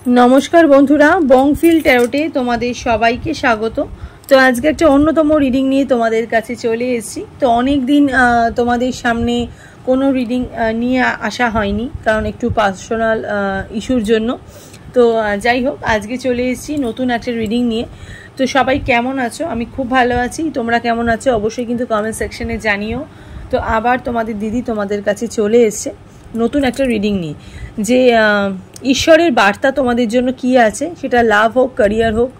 নমস্কার বন্ধুরা, বংফিল ট্যারোটে তোমাদের সবাইকে স্বাগত। তো আজকে একটা অন্যতম রিডিং নিয়ে তোমাদের কাছে চলে এসেছি। তো অনেক দিন তোমাদের সামনে কোনো রিডিং নিয়ে আসা হয়নি, কারণ একটু পার্সোনাল ইস্যুর জন্য। তো যাই হোক, আজকে চলে এসেছি নতুন একটা রিডিং নিয়ে। তো সবাই কেমন আছো? আমি খুব ভালো আছি। তোমরা কেমন আছো অবশ্যই কিন্তু কমেন্ট সেকশনে জানিও। তো আবার তোমাদের দিদি তোমাদের কাছে চলে এসেছে নতুন একটা রিডিং নিয়ে, যে ঈশ্বরের বার্তা তোমাদের জন্য কি আছে, সেটা লাভ হোক, ক্যারিয়ার হোক,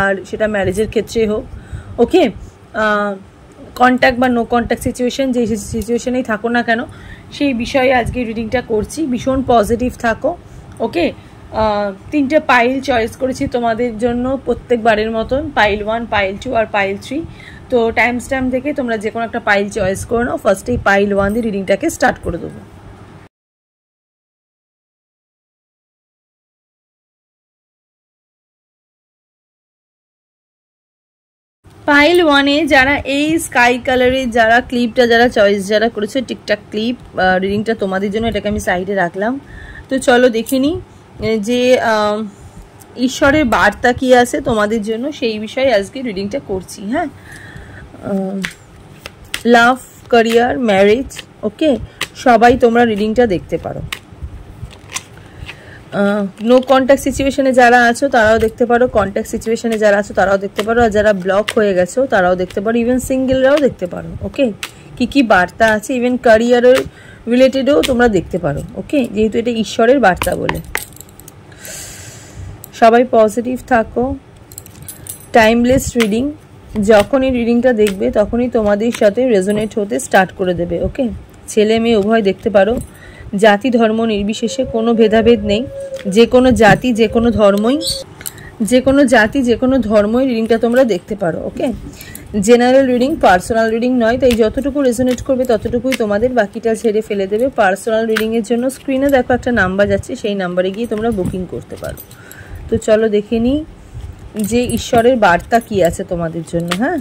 আর সেটা ম্যারেজের ক্ষেত্রে হোক। ওকে, কন্ট্যাক্ট বা নো কন্ট্যাক্ট সিচুয়েশন, যেই সিচুয়েশনেই থাকো না কেন, সেই বিষয়ে আজকে রিডিংটা করছি। ভীষণ পজিটিভ থাকো। ওকে, তিনটে পাইল চয়েস করেছি তোমাদের জন্য প্রত্যেকবারের মতন, পাইল 1, পাইল 2 আর পাইল 3। তো টাইম স্ট্যাম্প থেকে তোমরা যে কোনো একটা পাইল চয়েস করে নাও। ফার্স্টেই পাইল 1 দিয়ে রিডিংটাকে স্টার্ট করে দেবো। পাইল 1-এ যারা এই স্কাই কালারের যারা ক্লিপটা যারা করেছে, টিকটাক ক্লিপ, রিডিংটা তোমাদের জন্য। এটাকে আমি সাইডে রাখলাম। তো চলো দেখে নিই যে ঈশ্বরের বার্তা কি আছে তোমাদের জন্য, সেই বিষয়ে আজকে রিডিংটা করছি। হ্যাঁ, লাভ, ক্যারিয়ার, ম্যারেজ, ওকে, সবাই তোমরা রিডিংটা দেখতে পারো। নো কন্ট্যাক্ট সিচুয়েশনে যারা আছো তারাও দেখতে পারো, কন্ট্যাক্ট সিচুয়েশনে যারা আছো তারাও দেখতে পারো, আর যারা ব্লক হয়ে গেছো তারাও দেখতে পারো, ইভেন সিঙ্গেলরাও দেখতে পারো। ওকে, কি বার্তা আছে, ইভেন ক্যারিয়ারের রিলেটেডও তোমরা দেখতে পারো। ওকে, যেহেতু এটা ঈশ্বরের বার্তা বলে। সবাই পজিটিভ থাকো। টাইমলেস রিডিং, যখনই রিডিংটা দেখবে তখনই তোমাদের সাথে রেজোনেট হতে স্টার্ট করে দেবে। ওকে, ছেলে মেয়ে উভয় দেখতে পারো, জাতি ধর্ম নির্বিশেষে কোনো ভেদাভেদ নেই। যে কোনো জাতি, যে কোনো ধর্মই রিডিংটা তোমরা দেখতে পারো। ওকে, জেনারেল রিডিং, পার্সোনাল রিডিং নয়, তাই যতটুকু রেজোনেট করবে ততটুকুই তোমাদের, বাকিটা ছেড়ে ফেলে দেবে। পার্সোনাল রিডিংয়ের জন্য স্ক্রিনে দেখো একটা নাম্বার যাচ্ছে, সেই নাম্বারে গিয়ে তোমরা বুকিং করতে পারো। তো চলো দেখে নিই যে ঈশ্বরের বার্তা কি আছে তোমাদের জন্য। হ্যাঁ,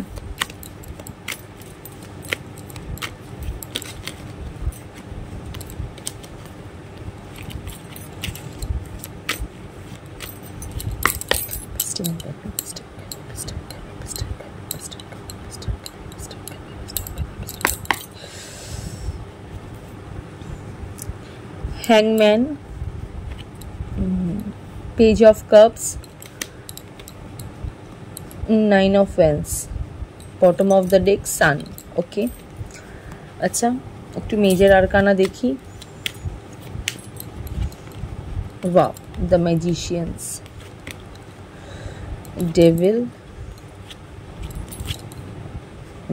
হ্যাংম্যান, page of cups, 9 of wands, bottom of the deck, sun. Okay, আচ্ছা একটু মেজর আরকানা দেখি। Wow, the magicians, devil,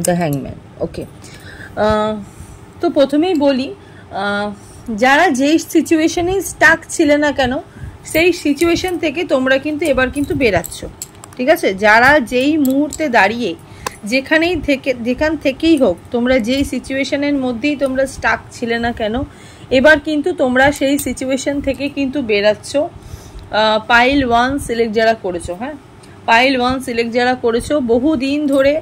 the হ্যাংম্যান। ওকে, তো প্রথমেই বলি, যারা যেই সিচুয়েশনে স্টাক ছিলে না কেন, সেই সিচুয়েশন থেকে তোমরা কিন্তু এবার কিন্তু বেরাচ্ছ। ঠিক আছে, যারা যেই মুহূর্তে দাঁড়িয়ে যেখান থেকেই হোক, তোমরা যেই সিচুয়েশনের মধ্যেই তোমরা স্টাক ছিলে না কেন, এবার কিন্তু তোমরা সেই সিচুয়েশন থেকে কিন্তু বেরাচ্ছ। পাইল 1 সিলেক্ট যারা করেছো, হ্যাঁ, পাইল 1 সিলেক্ট যারা করেছো, বহুদিন ধরে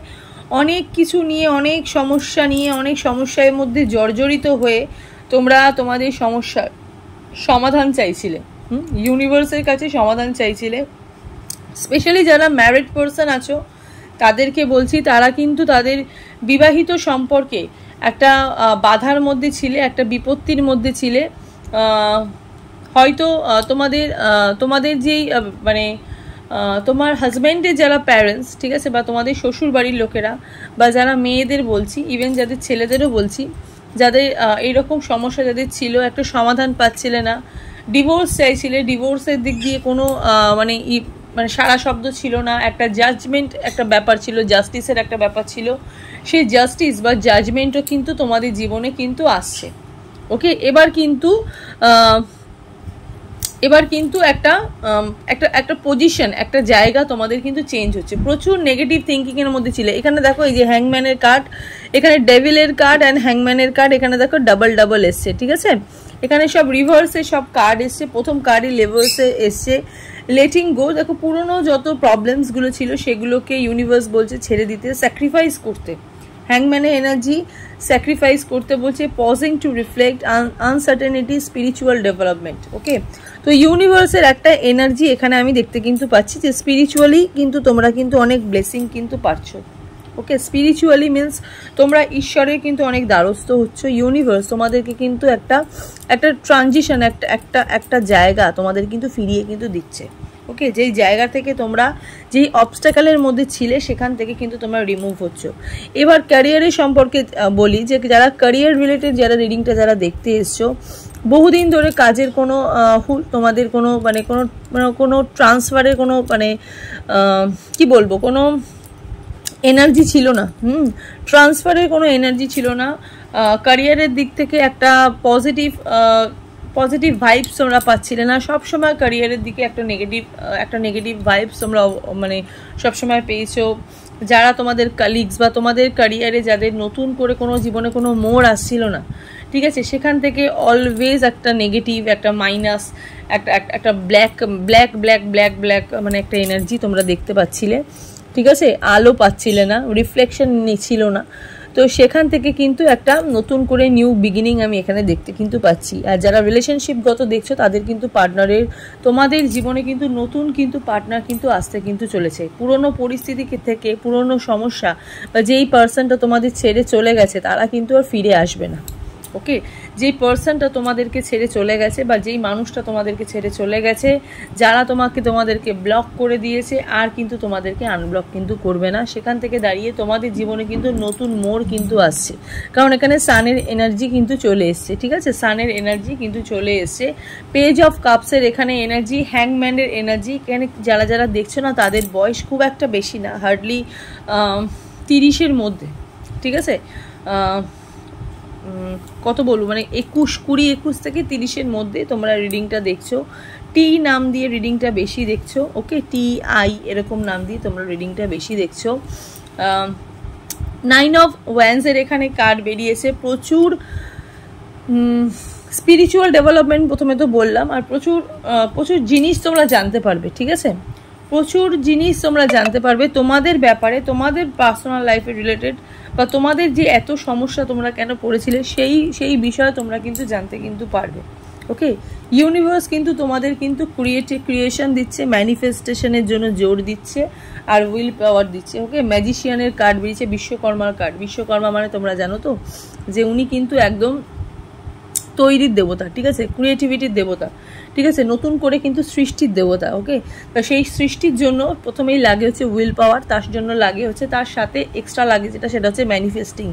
অনেক কিছু নিয়ে, অনেক সমস্যার মধ্যে জর্জরিত হয়ে তোমরা তোমাদের সমস্যার সমাধান চাইছিলে। ইউনিভার্সের কাছে সমাধান চাইছিলে। স্পেশালি যারা ম্যারিড পারসন আছো তাদেরকে বলছি, তারা কিন্তু তাদের বিবাহিত সম্পর্কে একটা বাধার মধ্যে ছিলে, একটা বিপত্তির মধ্যে ছিলে। হয়তো তোমাদের যেই মানে তোমার হাজব্যান্ডের যারা প্যারেন্টস, ঠিক আছে, বা তোমাদের শ্বশুর বাড়ির লোকেরা, বা যারা মেয়েদের বলছি, ইভেন যাদের ছেলেদেরও বলছি, যাদের এইরকম সমস্যা যাদের ছিল, একটা সমাধান পাচ্ছিলে না, ডিভোর্স চাইছিলে, ডিভোর্সের দিক দিয়ে কোনো মানে সারা শব্দ ছিল না, একটা জাজমেন্ট একটা ব্যাপার ছিল, জাস্টিসের একটা ব্যাপার ছিল, সেই জাস্টিস বা জাজমেন্টও কিন্তু তোমাদের জীবনে কিন্তু আসছে। ওকে, এবার কিন্তু একটা পজিশন, একটা জায়গা তোমাদের কিন্তু চেঞ্জ হচ্ছে। প্রচুর নেগেটিভ থিঙ্কিংয়ের মধ্যে ছিল। এখানে দেখো এই যে হ্যাংম্যানের কার্ড, এখানে ডেভিলের কার্ড অ্যান্ড হ্যাংম্যানের কার্ড, এখানে দেখো ডাবল এসছে। ঠিক আছে, এখানে সব রিভার্সে সব কার্ড এসছে। প্রথম কার্ডই লেভার্সে এসছে, লেটিং গো। দেখো পুরনো যত প্রবলেমসগুলো ছিল সেগুলোকে ইউনিভার্স বলছে ছেড়ে দিতে, স্যাক্রিফাইস করতে। হ্যাংম্যানের এনার্জি স্যাক্রিফাইস করতে বলছে, pausing to reflect uncertainty, spiritual development. Okay, তো ইউনিভার্সের একটা এনার্জি এখানে আমি দেখতে কিন্তু পাচ্ছি যে স্পিরিচুয়ালি কিন্তু তোমরা কিন্তু অনেক ব্লেসিং কিন্তু পাচ্ছ। ওকে, স্পিরিচুয়ালি মিনস তোমরা ঈশ্বরের কিন্তু অনেক দ্বারস্থ হচ্ছ। ইউনিভার্স তোমাদেরকে কিন্তু একটা ট্রানজিশন, একটা জায়গা তোমাদের কিন্তু ফিরিয়ে কিন্তু দিচ্ছে। ওকে, যেই জায়গা থেকে তোমরা যেই অবস্টাকেলের মধ্যে ছিলে সেখান থেকে কিন্তু তোমরা রিমুভ হচ্ছ। এবার ক্যারিয়ারের সম্পর্কে বলি যে যারা ক্যারিয়ার রিলেটেড যারা রিডিংটা যারা দেখতে এসছো, বহুদিন ধরে কাজের কোনো তোমাদের কোনো ট্রান্সফারের কোনো কি বলবো কোনো এনার্জি ছিল না। ট্রান্সফারের কোনো এনার্জি ছিল না। ক্যারিয়ারের দিক থেকে একটা পজিটিভ ভাইবস তোমরা পাচ্ছিলে না। সবসময় ক্যারিয়ারের দিকে একটা নেগেটিভ ভাইবস তোমরা সবসময় পেয়েছো। যারা তোমাদের কালিগস বা তোমাদের ক্যারিয়ারে যাদের নতুন করে কোনো জীবনে কোনো মোড় আসছিল না, ঠিক আছে, সেখান থেকে অলওয়েজ একটা নেগেটিভ, একটা মাইনাস, একটা ব্ল্যাক একটা এনার্জি তোমরা দেখতে পাচ্ছিলে, ঠিক আছে, আলো পাচ্ছিলে না, রিফ্লেকশন ছিল না। তো সেখান থেকে কিন্তু একটা নতুন করে নিউ বিগিনিং আমি এখানে দেখতে কিন্তু পাচ্ছি। আর যারা রিলেশনশিপগত দেখছো তাদের কিন্তু তোমাদের জীবনে কিন্তু নতুন কিন্তু পার্টনার কিন্তু আসতে কিন্তু চলেছে। পুরনো পরিস্থিতি থেকে, পুরনো সমস্যা বা যেই পার্সনটা তোমাদের ছেড়ে চলে গেছে তারা কিন্তু আর ফিরে আসবে না। ওকে, যেই পার্সনটা তোমাদেরকে ছেড়ে চলে গেছে বা যেই মানুষটা তোমাদেরকে ছেড়ে চলে গেছে, যারা তোমাদেরকে ব্লক করে দিয়েছে, আর কিন্তু তোমাদেরকে আনব্লক কিন্তু করবে না। সেখান থেকে দাঁড়িয়ে তোমাদের জীবনে কিন্তু নতুন মোড় কিন্তু আসছে, কারণ এখানে সানের এনার্জি কিন্তু চলে এসছে। ঠিক আছে, সানের এনার্জি কিন্তু চলে এসছে। পেজ অফ কাপসের এখানে এনার্জি, হ্যাংম্যানের এনার্জি। এখানে যারা দেখছো না তাদের বয়স খুব একটা বেশি না, হার্ডলি 30-এর মধ্যে। ঠিক আছে, কত বলবো 21 থেকে 30-এর মধ্যে তোমরা রিডিংটা দেখছো। টি নাম দিয়ে রিডিংটা বেশি দেখছো। ওকে, TI এরকম নাম দিয়ে তোমরা রিডিংটা বেশি দেখছো। 9 অফ ওয়ান্ডসের এখানে কার্ড বেরিয়েছে। প্রচুর স্পিরিচুয়াল ডেভেলপমেন্ট প্রথমে তো বললাম, আর প্রচুর জিনিস তোমরা জানতে পারবে। ঠিক আছে, প্রচুর জিনিস তোমরা জানতে পারবে তোমাদের ব্যাপারে, তোমাদের পার্সোনাল লাইফে রিলেটেড, বা তোমাদের যে এত সমস্যা তোমরা কেন পড়েছিলে সেই বিষয়ে তোমরা কিন্তু জানতে কিন্তু পারবে। ওকে, ইউনিভার্স কিন্তু তোমাদের কিন্তু ক্রিয়েশন দিচ্ছে, ম্যানিফেস্টেশনের জন্য জোর দিচ্ছে, আর উইল পাওয়ার দিচ্ছে। ওকে, ম্যাজিশিয়ানের কার্ড বেরিয়েছে, বিশ্বকর্মার কার্ড। বিশ্বকর্মা মানে তোমরা জানো তো যে উনি কিন্তু একদম তৈরির দেবতা। ঠিক আছে, ক্রিয়েটিভিটির দেবতা। ঠিক আছে, নতুন করে কিন্তু সৃষ্টির দেবতা। ওকে, তো সেই সৃষ্টির জন্য প্রথমেই লাগে হচ্ছে উইল পাওয়ার, তার জন্য লাগে হচ্ছে, তার সাথে এক্সট্রা লাগে সেটা হচ্ছে ম্যানিফেস্টিং।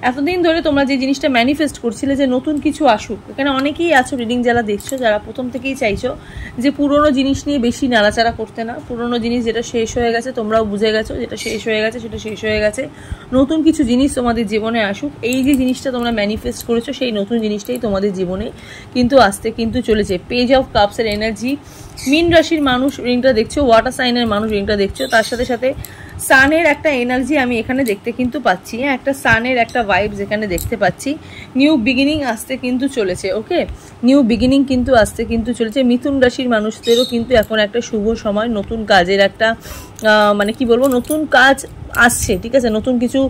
এতদিন ধরে তোমরা যে জিনিসটা ম্যানিফেস্ট করছিলে যে নতুন কিছু আসুক, এখানে অনেকেই আছো রিডিং যারা দেখছো, যারা প্রথম থেকেই চাইছো যে পুরোনো জিনিস নিয়ে বেশি নাড়াচাড়া করতে না। পুরোনো জিনিস যেটা শেষ হয়ে গেছে তোমরাও বুঝে গেছো, যেটা শেষ হয়ে গেছে সেটা শেষ হয়ে গেছে। নতুন কিছু জিনিস তোমাদের জীবনে আসুক, এই যে জিনিসটা তোমরা ম্যানিফেস্ট করেছো সেই নতুন জিনিসটাই তোমাদের জীবনে কিন্তু আসতে কিন্তু চলেছে। পেজ অফ কাপসের এনার্জি, মীন রাশির মানুষ রিংটা দেখছো, ওয়াটার সাইনের মানুষ রিংটা দেখছো, তার সাথে সাথে সানের একটা এনার্জি আমি এখানে দেখতে কিন্তু পাচ্ছি। হ্যাঁ, একটা সানের একটা ভাইবস এখানে দেখতে পাচ্ছি। নিউ বিগিনিং আসতে কিন্তু চলেছে। ওকে, নিউ বিগিনিং কিন্তু আসতে কিন্তু চলেছে। মিথুন রাশির মানুষদেরও কিন্তু এখন একটা শুভ সময়, নতুন কাজের একটা কি বলবো, নতুন কাজ আসছে। ঠিক আছে, নতুন কিছু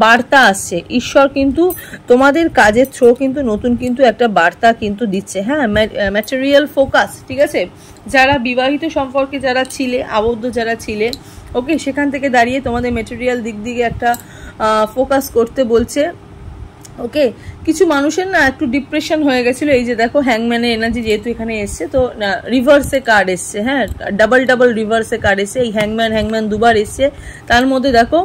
বার্তা আসছে। ঈশ্বর কিন্তু তোমাদের কাজের থ্রো কিন্তু নতুন কিন্তু একটা বার্তা কিন্তু দিচ্ছে। হ্যাঁ, ম্যাটেরিয়াল ফোকাস। ঠিক আছে, যারা বিবাহিত সম্পর্কে যারা ছিলে, আবদ্ধ যারা ছিলে, ওকে, সেখান থেকে দাঁড়িয়ে তোমাদের ম্যাটেরিয়াল দিক দিকে একটা ফোকাস করতে বলছে। ওকে, কিছু মানুষের না একটু ডিপ্রেশন হয়ে গেছিলো। এই যে দেখো হ্যাংম্যানের এনার্জি যেহেতু এখানে এসছে, তো রিভার্সে কার্ড এসছে। হ্যাঁ, ডাবল রিভার্সে কার্ড এসছে। এই হ্যাংম্যান দুবার এসছে। তার মধ্যে দেখো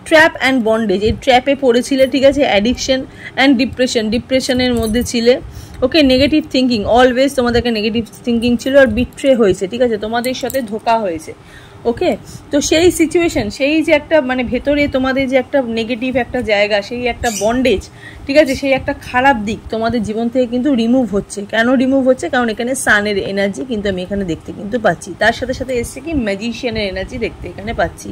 ট্র্যাপ অ্যান্ড বন্ডেজ, এই ট্র্যাপে পড়েছিলে। ঠিক আছে, অ্যাডিকশন অ্যান্ড ডিপ্রেশনের মধ্যে ছিলে। ওকে, নেগেটিভ থিঙ্কিং, অলওয়েজ তোমাদেরকে নেগেটিভ থিঙ্কিং ছিল, আর বিট্রে হয়েছে। ঠিক আছে, তোমাদের সাথে ধোকা হয়েছে। ওকে, তো সেই সিচুয়েশন, সেই যে একটা ভেতরে তোমাদের যে একটা নেগেটিভ একটা জায়গা, সেই একটা বন্ডেজ, ঠিক আছে, সেই একটা খারাপ দিক তোমাদের জীবন থেকে কিন্তু রিমুভ হচ্ছে। কেন রিমুভ হচ্ছে? কারণ এখানে সানের এনার্জি কিন্তু আমি এখানে দেখতে কিন্তু পাচ্ছি। তার সাথে সাথে এসছে কি ম্যাজিশিয়ানের এনার্জি দেখতে এখানে পাচ্ছি।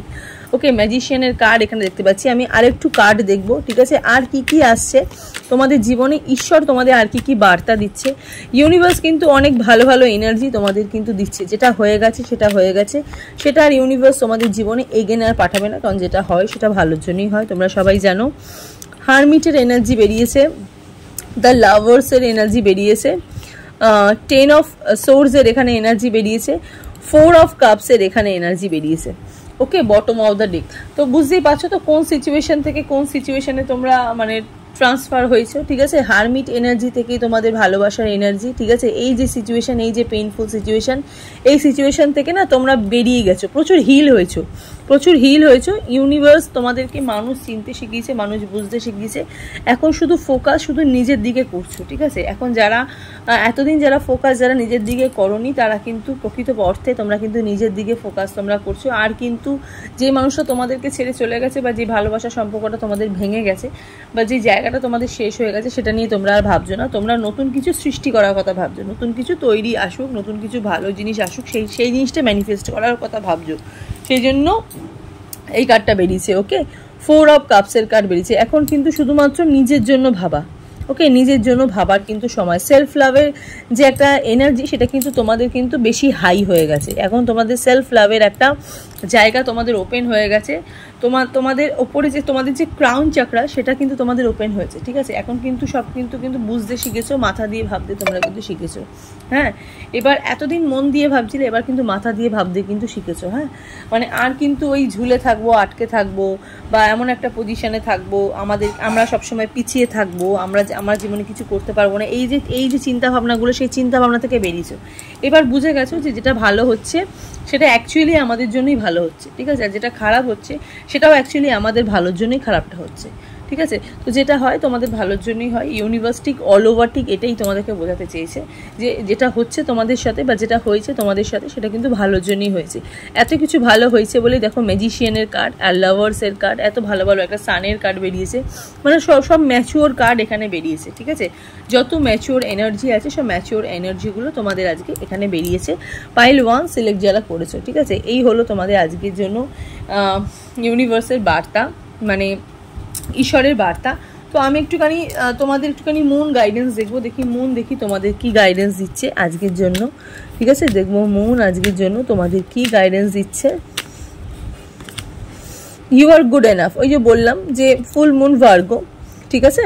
ওকে, ম্যাজিশিয়ানের কার্ড এখানে দেখতে পাচ্ছি। আমি আরেকটু কার্ড দেখব। ঠিক আছে, আর কি আসছে তোমাদের জীবনে, ঈশ্বর তোমাদের আর কি বার্তা দিচ্ছে। ইউনিভার্স কিন্তু অনেক ভালো ভালো এনার্জি তোমাদের কিন্তু দিচ্ছে। যেটা হয়ে গেছে সেটা হয়ে গেছে, সেটা আর ইউনিভার্স তোমাদের জীবনে এগেন আর পাঠাবে না, কারণ যেটা হয় সেটা ভালোর জন্যই হয়, তোমরা সবাই জানো। হারমিটের এনার্জি বেরিয়েছে, দ্য লাভার্সের এনার্জি বেরিয়েছে। 10 অফ সোর্সের এখানে এনার্জি বেরিয়েছে, 4 অফ কাপসের এখানে এনার্জি বেরিয়েছে। ওকে, বটম অফ দ্য ডেক। তো বুঝতেই পারছো তো কোন সিচুয়েশন থেকে কোন সিচুয়েশনে তোমরা মানে ট্রান্সফার হয়েছে, ঠিক আছে। হারমিট এনার্জি থেকেই তোমাদের ভালোবাসার এনার্জি, ঠিক আছে। এই যে সিচুয়েশন, এই যে পেইনফুল সিচুয়েশন, এই সিচুয়েশন থেকে না তোমরা বেরিয়ে গেছো, প্রচুর হিল হয়েছো, প্রচুর হিল হয়েছো। ইউনিভার্স তোমাদেরকে মানুষ চিনতে শিখিয়েছে, মানুষ বুঝতে শিখিয়েছে। এখন শুধু ফোকাস শুধু নিজের দিকে করছো, ঠিক আছে। এখন যারা এতদিন যারা ফোকাস যারা নিজের দিকে করনি, তারা কিন্তু প্রকৃত অর্থে তোমরা কিন্তু নিজের দিকে ফোকাস তোমরা করছো। আর কিন্তু যে মানুষটা তোমাদেরকে ছেড়ে চলে গেছে, বা যে ভালোবাসার সম্পর্কটা তোমাদের ভেঙে গেছে, বা যে জায়গাটা তোমাদের শেষ হয়ে গেছে, সেটা নিয়ে তোমরা আর ভাবছো না। তোমরা নতুন কিছু সৃষ্টি করার কথা ভাবছো, নতুন কিছু তৈরি আসুক, নতুন কিছু ভালো জিনিস আসুক, সেই জিনিসটা ম্যানিফেস্ট করার কথা ভাবছো। সেই জন্য এই কার্ডটা বেরিয়েছে। ওকে, 4 অফ কাপসের কার্ড বেরিয়েছে। এখন কিন্তু শুধুমাত্র নিজের জন্য ভাবা, ওকে, নিজের জন্য ভাবার কিন্তু সময়। সেলফ লাভের যে একটা এনার্জি, সেটা কিন্তু তোমাদের কিন্তু বেশি হাই হয়ে গেছে। এখন তোমাদের সেলফ লাভের একটা জায়গা তোমাদের ওপেন হয়ে গেছে। তোমাদের ওপরে যে তোমাদের যে ক্রাউন চাকরা, সেটা কিন্তু তোমাদের ওপেন হয়েছে, ঠিক আছে। এখন কিন্তু সব কিন্তু বুঝতে শিখেছো, মাথা দিয়ে ভাবতে তোমরা কিন্তু শিখেছো। হ্যাঁ, এবার এতদিন মন দিয়ে ভাবছিলে, এবার কিন্তু মাথা দিয়ে ভাবতে কিন্তু শিখেছো। হ্যাঁ, মানে আর কিন্তু ওই ঝুলে থাকবো, আটকে থাকবো, বা এমন একটা পজিশনে থাকবো আমরা সবসময় পিছিয়ে থাকবো, আমরা জীবনে কিছু করতে পারবো না, এই যে চিন্তা ভাবনাগুলো, সেই চিন্তা ভাবনা থেকে বেরিয়েছো। এবার বুঝে গেছো যে যেটা ভালো হচ্ছে সেটা অ্যাকচুয়ালি আমাদের জন্যই ভালো হচ্ছে, ঠিক আছে। আর যেটা খারাপ হচ্ছে সেটাও অ্যাকচুয়ালি আমাদের ভালোর জন্যই খারাপটা হচ্ছে, ঠিক আছে। তো যেটা হয় তোমাদের ভালোর জন্যই হয়। ইউনিভার্স ঠিক অল ওভার ঠিক এটাই তোমাদেরকে বোঝাতে চেয়েছে, যে যেটা হচ্ছে তোমাদের সাথে বা যেটা হয়েছে তোমাদের সাথে, সেটা কিন্তু ভালোর জন্যই হয়েছে। এত কিছু ভালো হয়েছে বলেই দেখো ম্যাজিশিয়ানের কার্ড আর লাভার্সের কার্ড, এত ভালো ভালো একটা সানের কার্ড বেরিয়েছে। মানে সব ম্যাচিওর কার্ড এখানে বেরিয়েছে, ঠিক আছে। যত ম্যাচিওর এনার্জি আছে, সব ম্যাচিওর এনার্জিগুলো তোমাদের আজকে এখানে বেরিয়েছে। পাইল 1 সিলেক্ট যারা করেছো, ঠিক আছে। এই হলো তোমাদের আজকের জন্য ইউনিভার্সের বার্তা, মানে ঈশ্বরের বার্তা। তো আমি একটুখানি তোমাদের একটুখানি মুন গাইডেন্স দেখবো, দেখি তোমাদের কি গাইডেন্স দিচ্ছে আজকের জন্য, ঠিক আছে। দেখবো মুন আজকের জন্য তোমাদের কি গাইডেন্স দিচ্ছে। ইউ আর গুড এনাফ, ওই যে বললাম যে ফুল মুন ভার্গো, ঠিক আছে,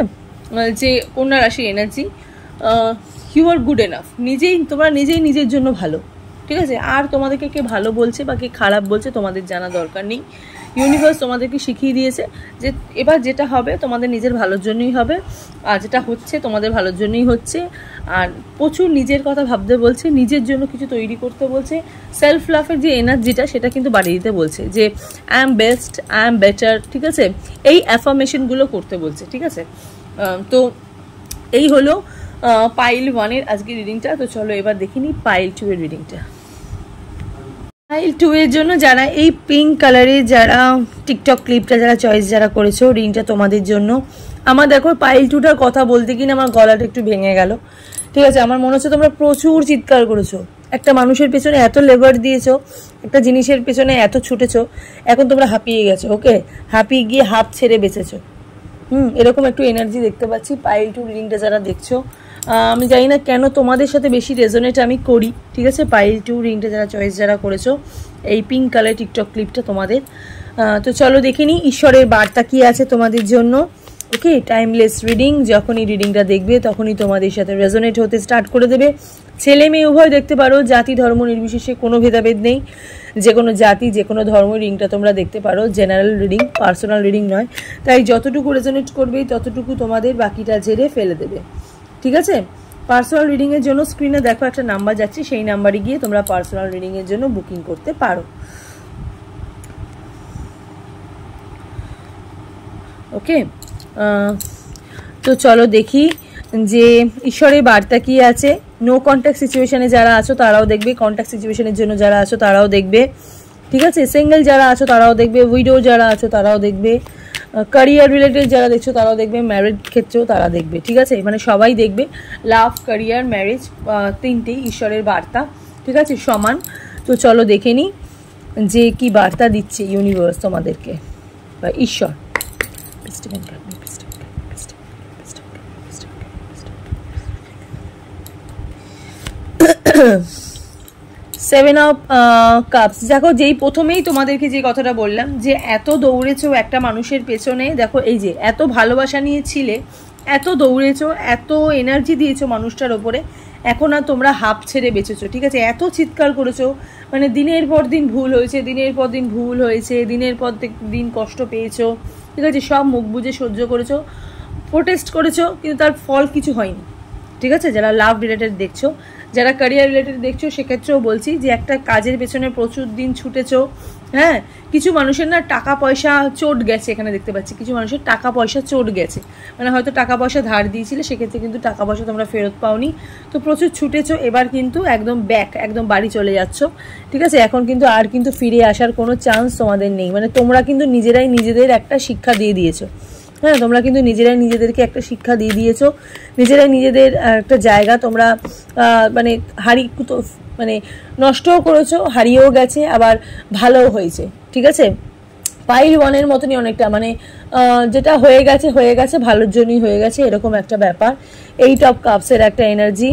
যে কন্যা রাশির energy. You are good enough, তোমরা নিজেই নিজের জন্য ভালো, ঠিক আছে। আর তোমাদেরকে কে ভালো বলছে বা কে খারাপ বলছে তোমাদের জানা দরকার নেই। ইউনিভার্স তোমাদেরকে শিখিয়ে দিয়েছে যে এবার যেটা হবে তোমাদের নিজের ভালোর জন্যই হবে, আর যেটা হচ্ছে তোমাদের ভালোর জন্যই হচ্ছে। আর প্রচুর নিজের কথা ভাবতে বলছে, নিজের জন্য কিছু তৈরি করতে বলছে। সেলফ লাভের যে এনার্জিটা, সেটা কিন্তু বাড়িয়ে দিতে বলছে, যে I am best, I am better, ঠিক আছে। এই অ্যাফার্মেশনগুলো করতে বলছে, ঠিক আছে। তো এই হলো পাইল 1-এর আজকে রিডিংটা। তো চলো এবার দেখিনি পাইল 2-এর রিডিংটা। পাইল 2-এর জন্য যারা এই পিঙ্ক কালারের যারা টিকটক ক্লিপটা যারা চয়েস যারা করেছো, রিডিংটা তোমাদের জন্য। আমার দেখো পাইল 2টার কথা বলতে কিনা আমার গলাটা একটু ভেঙে গেল, ঠিক আছে। আমার মনে হচ্ছে তোমরা প্রচুর চিৎকার করেছো, একটা মানুষের পেছনে এত লেবার দিয়েছো, একটা জিনিসের পেছনে এত ছুটেছো, এখন তোমরা হাঁপিয়ে গেছো। ওকে, হাঁপিয়ে গিয়ে হাত ছেড়ে বেঁচেছো। এরকম একটু এনার্জি দেখতে পাচ্ছি পাইল 2 রিডিংটা যারা দেখছো। আমি জানি না কেন তোমাদের সাথে বেশি রেজোনেট আমি করি, ঠিক আছে। পাইল 2 রিডিংটা যারা চয়েস যারা করেছো, এই পিঙ্ক কালার টিকটক ক্লিপটা তোমাদের। তো চলো দেখে নিই ঈশ্বরের বার্তা কি আছে তোমাদের জন্য। ওকে, টাইমলেস রিডিং। যখনই রিডিংটা দেখবে তখনই তোমাদের সাথে রেজোনেট হতে স্টার্ট করে দেবে। ছেলে মেয়ে উভয় দেখতে পারো, জাতি ধর্ম নির্বিশেষে কোনো ভেদাভেদ নেই। যে কোনো জাতি যে কোনো ধর্ম রিডিংটা তোমরা দেখতে পারো। জেনারেল রিডিং, পার্সোনাল রিডিং নয়। তাই যতটুকু রেজোনেট করবে ততটুকু তোমাদের বাকিটা ঝেড়ে ফেলে দেবে, ঠিক আছে। পার্সোনাল রিডিংয়ের জন্য স্ক্রিনে দেখো একটা নাম্বার যাচ্ছে, সেই নাম্বারে গিয়ে তোমরা পার্সোনাল রিডিংয়ের জন্য বুকিং করতে পারো। ওকে, তো চলো দেখি যে ঈশ্বরের বার্তা কি আছে। নো কন্ট্যাক্ট সিচুয়েশনে যারা আছো তারাও দেখবে, কন্ট্যাক্ট সিচুয়েশনের জন্য যারা আছো তারাও দেখবে, ঠিক আছে। সিঙ্গেল যারা আছো তারাও দেখবে, উইডো যারা আছো তারাও দেখবে, ক্যারিয়ার রিলেটেড যারা দেখছো তারাও দেখবে, ম্যারিড ক্ষেত্রেও তারা দেখবে, ঠিক আছে। মানে সবাই দেখবে। লাভ, ক্যারিয়ার, ম্যারেজ তিনটেই ঈশ্বরের বার্তা, ঠিক আছে, সমান। তো চলো দেখে নিই যে কি বার্তা দিচ্ছে ইউনিভার্স তোমাদেরকে বা ঈশ্বর। Seven of cups. দেখো যেই প্রথমেই তোমাদেরকে যে কথাটা বললাম, যে এত দৌড়েছো একটা মানুষের পেছনে, দেখো এই যে এত ভালোবাসা নিয়েছিলে, এত দৌড়েছো, এত এনার্জি দিয়েছো মানুষটার ওপরে, এখন আর তোমরা হাফ ছেড়ে বেঁচেছো, ঠিক আছে? এত চিৎকার করেছো, মানে দিনের পর দিন ভুল হয়েছে, দিনের পর দিন ভুল হয়েছে, দিনের পর দিন কষ্ট পেয়েছো, ঠিক আছে? সব মুখ বুঝে সহ্য করেছো, প্রোটেস্ট করেছো, কিন্তু তার ফল কিছু হয়নি, ঠিক আছে? যারা লাভ রিলেটেড দেখছো, যারা ক্যারিয়ার রিলেটেড দেখছো, সেক্ষেত্রেও বলছি যে একটা কাজের পেছনে প্রচুর দিন ছুটেছো, হ্যাঁ? কিছু মানুষের না টাকা পয়সা চোট গেছে, এখানে দেখতে পাচ্ছি কিছু মানুষের টাকা পয়সা চোট গেছে, মানে হয়তো টাকা পয়সা ধার দিয়েছিলে, সেক্ষেত্রে কিন্তু টাকা পয়সা তোমরা ফেরত পাওনি, তো প্রচুর ছুটেছো, এবার কিন্তু একদম ব্যাক, একদম বাড়ি চলে যাচ্ছ, ঠিক আছে? এখন কিন্তু আর কিন্তু ফিরে আসার কোনো চান্স তোমাদের নেই, মানে তোমরা কিন্তু নিজেরাই নিজেদের একটা শিক্ষা দিয়ে দিয়েছো, হ্যাঁ? তোমরা কিন্তু নিজেরাই নিজেদেরকে একটা শিক্ষা দিয়ে দিয়েছো, নিজেরাই নিজেদের একটা জায়গা তোমরা মানে মানে নষ্টও করেছো, হারিয়েও গেছে, আবার ভালোও হয়েছে, ঠিক আছে? পাইল ওয়ানের মতনই অনেকটা, মানে যেটা হয়ে গেছে ভালোর জন্যই হয়ে গেছে, এরকম একটা ব্যাপার। 8 অফ কাপসের একটা এনার্জি,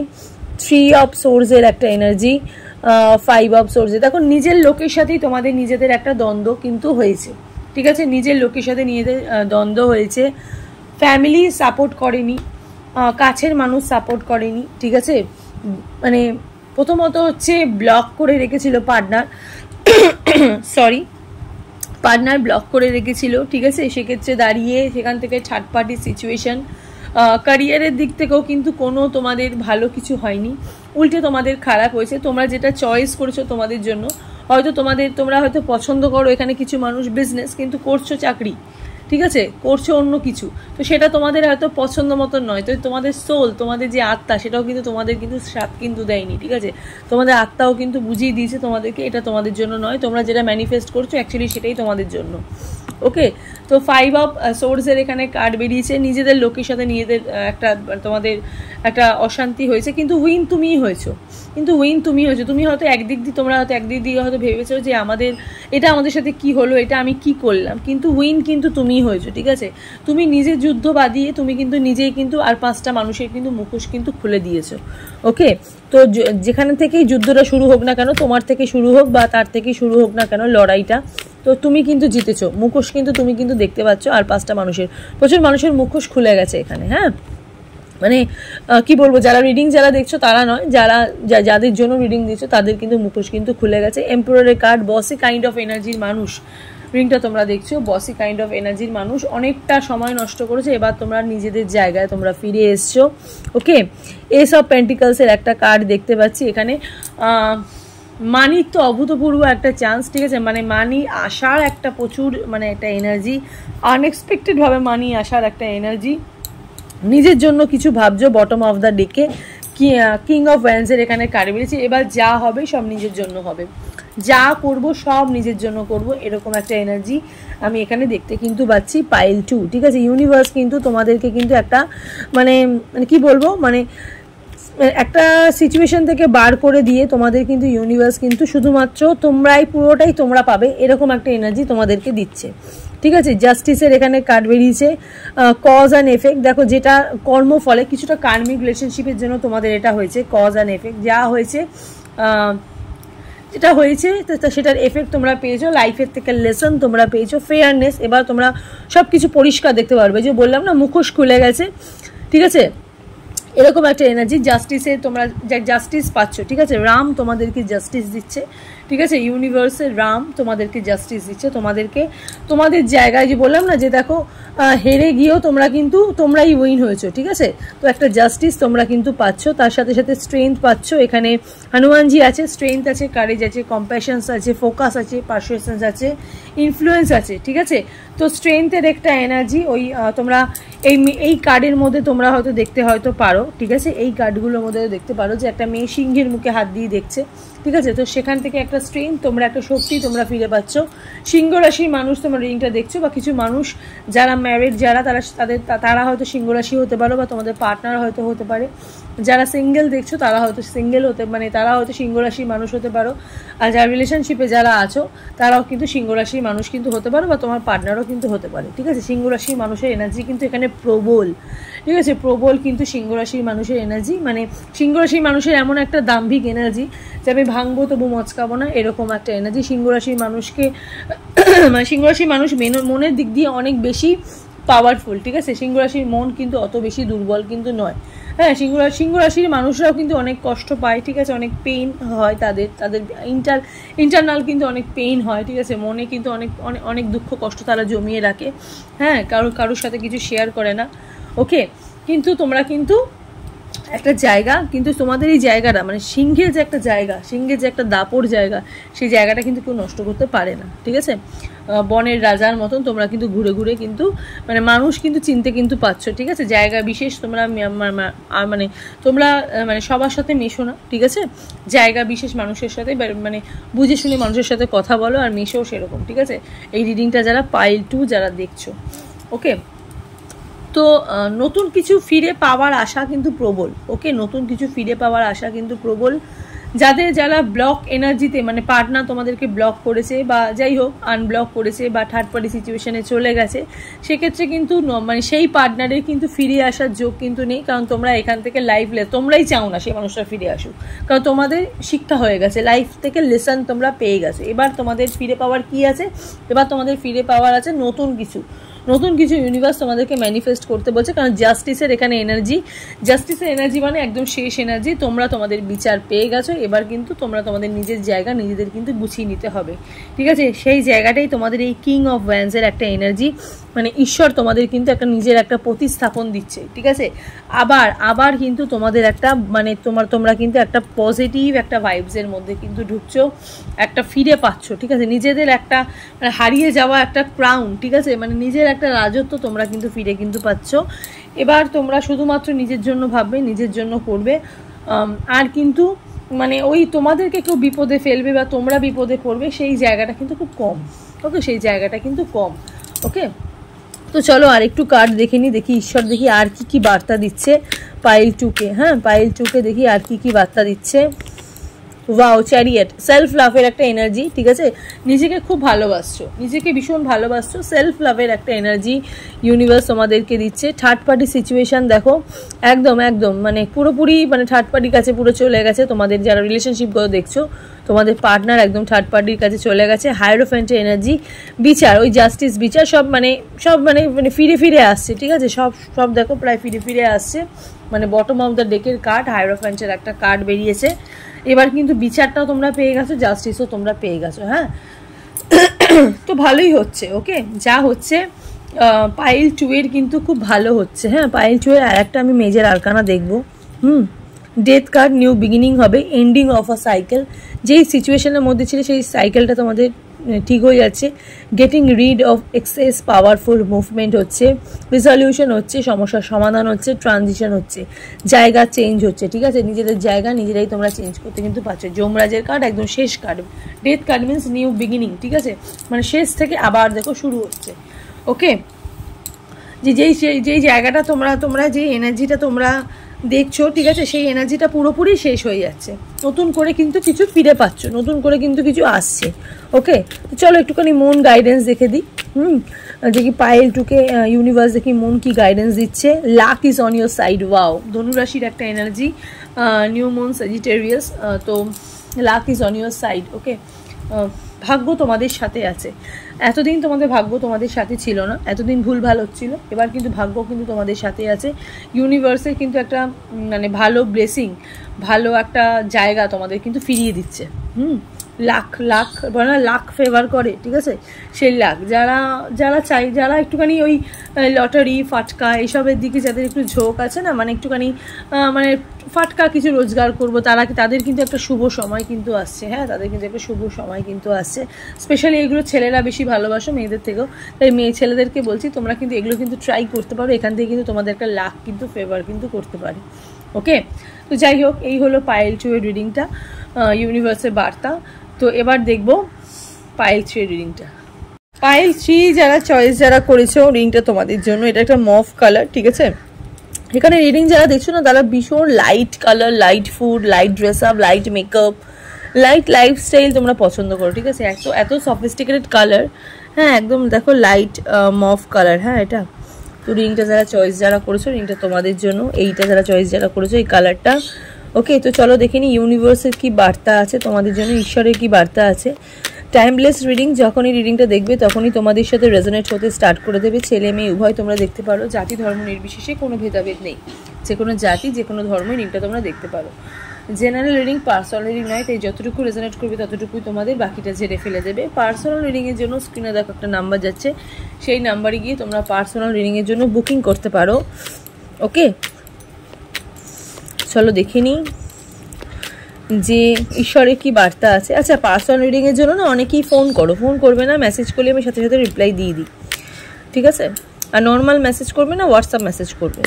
3 অফ সোর্সের একটা এনার্জি, 5 অফ সোর্সের। দেখো নিজের লোকের সাথেই তোমাদের নিজেদের একটা দ্বন্দ্ব কিন্তু হয়েছে, ঠিক আছে? নিজের লোকের সাথে নিজেদের দ্বন্দ্ব হয়েছে, ফ্যামিলি সাপোর্ট করেনি, কাছের মানুষ সাপোর্ট করেনি, ঠিক আছে? মানে প্রথমত হচ্ছে ব্লক করে রেখেছিল পার্টনার, সরি, পার্টনার ব্লক করে রেখেছিল, ঠিক আছে? সেক্ষেত্রে দাঁড়িয়ে সেখান থেকে থার্ড পার্টি সিচুয়েশন, ক্যারিয়ারের দিক থেকেও কিন্তু কোনো তোমাদের ভালো কিছু হয়নি, উল্টে তোমাদের খারাপ হয়েছে। তোমরা যেটা চয়েস করেছো তোমাদের জন্য, হয়তো তোমরা হয়তো পছন্দ করো এখানে কিছু মানুষ বিজনেস, কিন্তু করছো চাকরি, ঠিক আছে? করছো অন্য কিছু, তো সেটা তোমাদের হয়তো পছন্দ মতন নয়, তো তোমাদের সোল, তোমাদের যে আত্মা, সেটাও কিন্তু তোমাদের কিন্তু সাথ কিন্তু দেয়নি, ঠিক আছে? তোমাদের আত্মাও কিন্তু বুঝিয়ে দিয়েছে তোমাদেরকে এটা তোমাদের জন্য নয়, তোমরা যেটা ম্যানিফেস্ট করছো অ্যাকচুয়ালি সেটাই তোমাদের জন্য। ওকে, তো 5 অফ সোর্সের এখানে কার্ড বেরিয়েছে, নিজেদের লোকের সাথে নিজেদের একটা তোমাদের একটা অশান্তি হয়েছে, কিন্তু উইন তুমিই হয়েছো, তুমি হয়তো একদিক দিয়ে হয়তো ভেবেছো যে এটা আমাদের সাথে কি হলো, এটা আমি কি করলাম, কিন্তু উইন কিন্তু তুমিই হয়েছো, ঠিক আছে? তুমি নিজের যুদ্ধ বাদিয়ে তুমি কিন্তু নিজেই কিন্তু আর 5টা মানুষের কিন্তু মুখোশ কিন্তু খুলে দিয়েছো। ওকে, তো যেখানে থেকেই যুদ্ধটা শুরু হোক না কেন, তোমার থেকে শুরু হোক বা তার থেকে শুরু হোক না কেন লড়াইটা, তো তুমি কিন্তু জিতেছো, মুখোশ কিন্তু তুমি কিন্তু দেখতে পাচ্ছ, আর 5টা প্রচুর মানুষের মুখোশ খুলে গেছে এখানে, হ্যাঁ? মানে কি বলবো, যারা দেখছো তারা নয়, যাদের জন্য রিডিং দিচ্ছ তাদের কিন্তু মুখোশ কিন্তু খুলে গেছে। এম্পারারের কার্ড, বসি কাইন্ড অফ এনার্জির মানুষ, রিংটা তোমরা দেখছো, বসি কাইন্ড অফ এনার্জির মানুষ অনেকটা সময় নষ্ট করেছে, এবার তোমরা নিজেদের জায়গায় তোমরা ফিরে এসছো। ওকে, এস অফ পেন্টিকলসের একটা কার্ড দেখতে পাচ্ছি এখানে, মানির তো অভূতপূর্ব একটা চান্স, ঠিক আছে? মানে মানি আসার একটা প্রচুর মানে একটা এনার্জি, আনএক্সপেক্টেডভাবে মানি আসার একটা এনার্জি, নিজের জন্য কিছু ভাবছো, বটম অফ দ্য ডেকে কিং অফ ওয়ান্ডসের এখানে কার্ড বেরিয়েছে, এবার যা হবে সব নিজের জন্য হবে, যা করব সব নিজের জন্য করব, এরকম একটা এনার্জি আমি এখানে দেখতে কিন্তু পাচ্ছি। পাইল 2, ঠিক আছে? ইউনিভার্স কিন্তু তোমাদেরকে কিন্তু একটা মানে কি বলবো, মানে একটা সিচুয়েশন থেকে বার করে দিয়ে তোমাদের কিন্তু ইউনিভার্স কিন্তু শুধুমাত্র পুরোটাই তোমরা পাবে, এরকম একটা এনার্জি তোমাদেরকে দিচ্ছে, ঠিক আছে? জাস্টিসের এখানে কার্ড বেরিয়েছে, কজ অ্যান্ড এফেক্ট। দেখো যেটা কর্মফলে কিছুটা কার্মিক রিলেশনশিপের জন্য তোমাদের এটা হয়েছে, কজ অ্যান্ড এফেক্ট যা হয়েছে, যেটা হয়েছে সেটার এফেক্ট তোমরা পেয়েছো, লাইফের থেকে লেসন তোমরা পেয়েছো, ফেয়ারনেস, এবার তোমরা সব কিছু পরিষ্কার দেখতে পারবে, যে বললাম না মুখোশ খুলে গেছে, ঠিক আছে? এরকম একটা এনার্জি, জাস্টিসে তোমরা জাস্টিস পাচ্ছ, ঠিক আছে? রাম তোমাদেরকে জাস্টিস দিচ্ছে, ঠিক আছে? ইউনিভার্সের রাম তোমাদেরকে জাস্টিস দিচ্ছে, তোমাদের জায়গায়, যে বললাম না যে দেখো হেরে গিয়েও তোমরাই উইন হয়েছো, ঠিক আছে? তো একটা জাস্টিস তোমরা কিন্তু পাচ্ছ, তার সাথে সাথে স্ট্রেংথ পাচ্ছ, এখানে হনুমানজি আছে, স্ট্রেংথ আছে, কারেজ আছে, কম্প্যাশনস আছে, ফোকাস আছে, পারসুয়েশনস আছে, ইনফ্লুয়েন্স আছে, ঠিক আছে? তো স্ট্রেংথের একটা এনার্জি ওই তোমরা এই কার্ডের মধ্যে তোমরা হয়তো পারো, ঠিক আছে? এই কার্ডগুলোর মধ্যে দেখতে পারো যে একটা মেয়ে সিংহের মুখে হাত দিয়ে দেখছে, ঠিক আছে? তো সেখান থেকে একটা স্ট্রেংথ তোমরা, একটা শক্তি তোমরা ফিরে পাচ্ছ। সিংহ রাশির মানুষ তোমরা রিডিংটা দেখছো, বা কিছু মানুষ যারা ম্যারিড, তারা হয়তো সিংহ রাশি হতে পারো, বা তোমাদের পার্টনার হয়তো হতে পারে। যারা সিঙ্গেল দেখছো তারা হয়তো তারা হয়তো সিংহ রাশির মানুষ হতে পারো, আর যারা রিলেশনশিপে যারা আছো তারাও কিন্তু সিংহ রাশির মানুষ কিন্তু হতে পারো, বা তোমার পার্টনারও কিন্তু হতে পারে, ঠিক আছে? সিংহ রাশির মানুষের এনার্জি কিন্তু এখানে প্রবল, ঠিক আছে? প্রবল কিন্তু সিংহ রাশির মানুষের এনার্জি, মানে সিংহ রাশির মানুষের এমন একটা দাম্ভিক এনার্জি যে আমি ভাঙবো তবু মচকাবো না, এরকম একটা এনার্জি সিংহ রাশির মানুষকে, মানে সিংহ রাশির মানুষ মনের দিক দিয়ে অনেক বেশি পাওয়ারফুল, ঠিক আছে? সিংহ রাশির মন কিন্তু অত বেশি দুর্বল কিন্তু নয়, হ্যাঁ, সিংহ রাশির মানুষরাও কিন্তু অনেক কষ্ট পায়, ঠিক আছে, অনেক পেইন হয় তাদের ইন্টারনাল কিন্তু অনেক পেইন হয়, ঠিক আছে, মনে কিন্তু অনেক অনেক অনেক দুঃখ কষ্ট তারা জমিয়ে রাখে, হ্যাঁ, কারোর সাথে কিছু শেয়ার করে না। ওকে, কিন্তু তোমরা কিন্তু একটা জায়গা, কিন্তু তোমাদের এই জায়গাটা মানে সিংহের যে একটা জায়গা, সিংহের যে একটা দাপট জায়গা, সেই জায়গাটা কিন্তু কেউ নষ্ট করতে পারে না, ঠিক আছে। বনের রাজার মতন তোমরা কিন্তু ঘুরে ঘুরে কিন্তু মানে মানুষ কিন্তু চিনতে কিন্তু পাচ্ছ, ঠিক আছে। জায়গা বিশেষ তোমরা মানে তোমরা মানে সবার সাথে মেশো না, ঠিক আছে। জায়গা বিশেষ মানুষের সাথে মানে বুঝে শুনে মানুষের সাথে কথা বলো আর মেশো সেরকম, ঠিক আছে। এই রিডিংটা যারা পাইল 2 যারা দেখছো, ওকে। তো নতুন কিছু ফিরে পাওয়ার আশা কিন্তু প্রবল, ওকে, নতুন কিছু ফিরে পাওয়ার আশা কিন্তু প্রবল। যারা ব্লক এনার্জিতে মানে পার্টনার তোমাদেরকে ব্লক করেছে বা যাই হোক আনব্লক করেছে বা থার্ড পার্টি সিচুয়েশনে চলে গেছে, সেক্ষেত্রে কিন্তু মানে সেই পার্টনারের কিন্তু ফিরে আসার যোগ কিন্তু নেই, কারণ তোমরা এখান থেকে তোমরাই চাও না সেই মানুষটা ফিরে আসুক, কারণ তোমাদের শিক্ষা হয়ে গেছে, লাইফ থেকে লেসন তোমরা পেয়ে গেছো। এবার তোমাদের ফিরে পাওয়ার কি আছে? এবার তোমাদের ফিরে পাওয়ার আছে নতুন কিছু ইউনিভার্স তোমাদেরকে ম্যানিফেস্ট করতে বলছে, কারণ জাস্টিসের এখানে জাস্টিসের এনার্জি মানে একদম শেষ এনার্জি। তোমরা তোমাদের বিচার পেয়ে গেছো, এবার কিন্তু তোমরা তোমাদের নিজের জায়গা নিজেদের কিন্তু গুছিয়ে নিতে হবে, ঠিক আছে। সেই জায়গাটাই তোমাদের এই কিং অফ ওয়ান্সের একটা এনার্জি, মানে ঈশ্বর তোমাদের কিন্তু একটা নিজের একটা প্রতিস্থাপন দিচ্ছে, ঠিক আছে। আবার কিন্তু তোমাদের একটা মানে তোমরা কিন্তু একটা পজিটিভ একটা ভাইবসের মধ্যে কিন্তু ঢুকছো, একটা ফিরে পাচ্ছ, ঠিক আছে। নিজেদের একটা মানে হারিয়ে যাওয়া একটা ক্রাউন, ঠিক আছে, মানে নিজের একটা রাজত্ব তোমরা কিন্তু ফিরে কিন্তু পাচ্ছ। এবার তোমরা শুধুমাত্র নিজের জন্য ভাববে, নিজের জন্য করবে, আর কিন্তু মানে ওই তোমাদেরকে কেউ বিপদে ফেলবে বা তোমরা বিপদে পড়বে সেই জায়গাটা কিন্তু খুব কম, ওকে, সেই জায়গাটা কিন্তু কম, ওকে। তো চলো আর একটু কার্ড দেখে নিই, দেখি ঈশ্বর দেখি আর কি বার্তা দিচ্ছে পাইল 2-কে। হ্যাঁ, পাইল 2-কে দেখি আর কি বার্তা দিচ্ছে। ওয়াও, চ্যারিয়েট, সেলফ লাভের একটা এনার্জি, ঠিক আছে। নিজেকে খুব ভালোবাসছো, নিজেকে ভীষণ ভালোবাসছো, সেলফ লাভের একটা এনার্জি ইউনিভার্স তোমাদেরকে দিচ্ছে। থার্ড পার্টি সিচুয়েশন দেখো একদম মানে পুরোপুরি মানে থার্ড পার্টির কাছে পুরো চলে গেছে। তোমাদের যারা রিলেশনশিপগুলো দেখছো, তোমাদের পার্টনার একদম থার্ড পার্টির কাছে চলে গেছে। হায়ারোফ্যান্টের এনার্জি, বিচার, ওই জাস্টিস বিচার সব মানে ফিরে আসছে, ঠিক আছে। সব দেখো প্রায় ফিরে আসছে, মানে বটম অফ দ্য ডেকের কার্ড হায়ারোফ্যান্টের একটা কার্ড বেরিয়েছে। এবার কিন্তু বিচারটাও তোমরা পেয়ে গেছো, জাস্টিসও তোমরা পেয়ে গেছো, হ্যাঁ। তো ভালোই হচ্ছে, ওকে, যা হচ্ছে পাইল 2 এর কিন্তু খুব ভালো হচ্ছে। হ্যাঁ, পাইল 2 এর আর একটা আমি মেজর আরকানা দেখবো। ডেথ কার্ড, নিউ বিগিনিং হবে, এন্ডিং অফ আ সাইকেল। যেই সিচুয়েশনের মধ্যে ছিল সেই সাইকেলটা তোমাদের ঠিক হয়ে যাচ্ছে। Getting rid of excess powerful movement হচ্ছে, রিসলিউশন হচ্ছে, সমস্যার সমাধান হচ্ছে, ট্রানজিশন হচ্ছে, জায়গা চেঞ্জ হচ্ছে, ঠিক আছে। নিজেদের জায়গা নিজেরাই তোমরা চেঞ্জ করতে কিন্তু পারছো। যমরাজের কার্ড একদম শেষ card, death card means new beginning, ঠিক আছে, মানে শেষ থেকে আবার দেখো শুরু হচ্ছে, ওকে। যেই জায়গাটা তোমরা যে এনার্জিটা তোমরা দেখছো, ঠিক আছে, সেই এনার্জিটা পুরোপুরি শেষ হয়ে যাচ্ছে। নতুন করে কিন্তু কিছু ফিরে পাচ্ছ, নতুন করে কিন্তু কিছু আসছে, ওকে। তো চলো একটুখানি মুন গাইডেন্স দেখে দিই। যে কি পাইল 2-কে ইউনিভার্স দেখি মুন কি গাইডেন্স দিচ্ছে। Luck is on your side, wow, ধনুরাশির একটা এনার্জি, নিউ মুন স্যাজিটেরিয়াস। তো luck is on your side, okay. ভাগ্য তোমাদের সাথে আছে। এতদিন তোমাদের ভাগ্য তোমাদের সাথে ছিল না, এতদিন ভুলভাল হচ্ছিল, এবার কিন্তু ভাগ্য কিন্তু তোমাদের সাথে আছে। ইউনিভার্সের কিন্তু একটা মানে ভালো ব্লেসিং, ভালো একটা জায়গা তোমাদের কিন্তু ফিরিয়ে দিচ্ছে। লাক ফেভার করে, ঠিক আছে, সেই লাক যারা একটুখানি ওই লটারি ফাটকা এইসবের দিকে যাদের একটু ঝোঁক আছে না, মানে একটুখানি মানে ফাটকা কিছু রোজগার করবো, তাদের কিন্তু একটা শুভ সময় কিন্তু আসছে। হ্যাঁ, তাদের কিন্তু একটা শুভ সময় কিন্তু আসছে। স্পেশালি এগুলো ছেলেরা বেশি ভালোবাসো মেয়েদের থেকেও, তাই ছেলেদেরকে বলছি তোমরা কিন্তু এগুলো কিন্তু ট্রাই করতে পারো, এখান থেকে কিন্তু তোমাদের একটা লাক কিন্তু ফেভার কিন্তু করতে পারে, ওকে। তো যাই হোক, এই হলো পাইল 2 এর রিডিংটা, ইউনিভার্সের বার্তা। তো এবার দেখবো পাইল 3 এর রিডিংটা। পাইল 3 যারা করেছো রিডিংটা তোমাদের জন্য, এটা একটা মফ কালার, ঠিক আছে। এখানে রিডিং যারা দেখছো না, তারা ভীষণ light colour, light food, light dress up, light makeup, light lifestyle তোমরা পছন্দ করো, ঠিক আছে। এত সফিস্টিকেটেড কালার, হ্যাঁ, একদম দেখো লাইট মফ কালার, হ্যাঁ এটা। তো রিংটা যারা করেছো রিংটা তোমাদের জন্য, এইটা যারা করেছো এই কালারটা, ওকে। তো চলো দেখে নি ইউনিভার্সের কি বার্তা আছে তোমাদের জন্য, ঈশ্বরের কি বার্তা আছে। টাইমলেস রিডিং, যখনই রিডিংটা দেখবে তখনই তোমাদের সাথে রেজোনেট হতে স্টার্ট করে দেবে। ছেলে মেয়ে উভয় তোমরা দেখতে পারো, জাতি ধর্ম নির্বিশেষে কোনো ভেদাভেদ নেই, যে কোনো জাতি যে কোনো ধর্মের রিডিংটা তোমরা দেখতে পারো। জেনারেল রিডিং, পার্সোনাল রিডিং নয়, তাই যতটুকু রেজোনেট করবে ততটুকুই তোমাদের, বাকিটা ঝেড়ে ফেলে দেবে। পার্সোনাল রিডিংয়ের জন্য স্ক্রিনে দেখো একটা নাম্বার যাচ্ছে, সেই নাম্বারে গিয়ে তোমরা পার্সোনাল রিডিংয়ের জন্য বুকিং করতে পারো। ওকে, চলো দেখে নিই যে ঈশ্বরের কি বার্তা আছে। আচ্ছা, পার্সোনাল রিডিংয়ের জন্য না অনেকেই ফোন করো, ফোন করবে না, মেসেজ করলে আমি সাথে সাথে রিপ্লাই দিয়ে দিই, ঠিক আছে? আর নর্মাল মেসেজ করবে না, হোয়াটসঅ্যাপ মেসেজ করবে।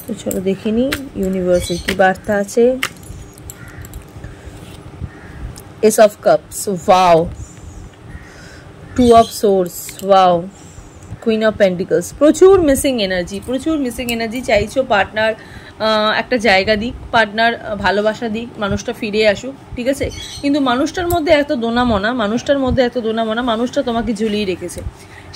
তো চলো দেখে নিই ইউনিভার্সের কি বার্তা আছে। Ace of cups, wow. Two of swords, wow. Queen of pentacles, প্রচুর মিসিং এনার্জি, প্রচুর মিসিং এনার্জি। চাইছো পার্টনার একটা জায়গা দিক, পার্টনার ভালোবাসা দিক, মানুষটা ফিরে আসুক, ঠিক আছে? কিন্তু মানুষটার মধ্যে এত দোনামনা, মানুষটা তোমাকে ঝুলিয়ে রেখেছে।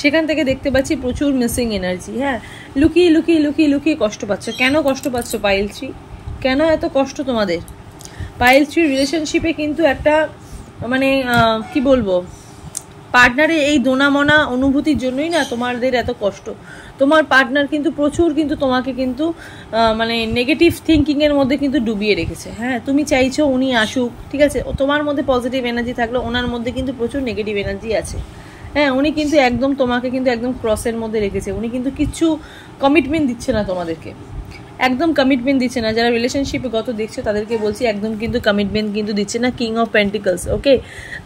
সেখান থেকে দেখতে পাচ্ছি প্রচুর মিসিং এনার্জি। হ্যাঁ, লুকিয়ে লুকিয়ে লুকিয়ে লুকিয়ে কষ্ট পাচ্ছ। কেন কষ্ট পাচ্ছ পাইল থ্রি? কেন এত কষ্ট তোমাদের? পাইল থ্রি রিলেশনশিপে কিন্তু একটা মানে কি বলবো, পার্টনারের এই দোনামনা অনুভূতির জন্যই না তোমাদের এত কষ্ট। তোমার পার্টনার কিন্তু প্রচুর কিন্তু তোমাকে কিন্তু মানে নেগেটিভ থিঙ্কিংয়ের মধ্যে কিন্তু ডুবিয়ে রেখেছে। হ্যাঁ, তুমি চাইছো উনি আসুক, ঠিক আছে? তোমার মধ্যে পজিটিভ এনার্জি থাকলে ওনার মধ্যে কিন্তু প্রচুর নেগেটিভ এনার্জি আছে। হ্যাঁ, উনি কিন্তু একদম তোমাকে কিন্তু একদম ক্রসের মধ্যে রেখেছে। উনি কিন্তু কিচ্ছু কমিটমেন্ট দিচ্ছে না তোমাদেরকে, একদম কমিটমেন্ট দিচ্ছে না। যারা রিলেশনশিপে গত দেখছো তাদেরকে বলছি, একদম কিন্তু কমিটমেন্ট কিন্তু দিচ্ছে না। কিং অফ পেন্টিকলস, ওকে।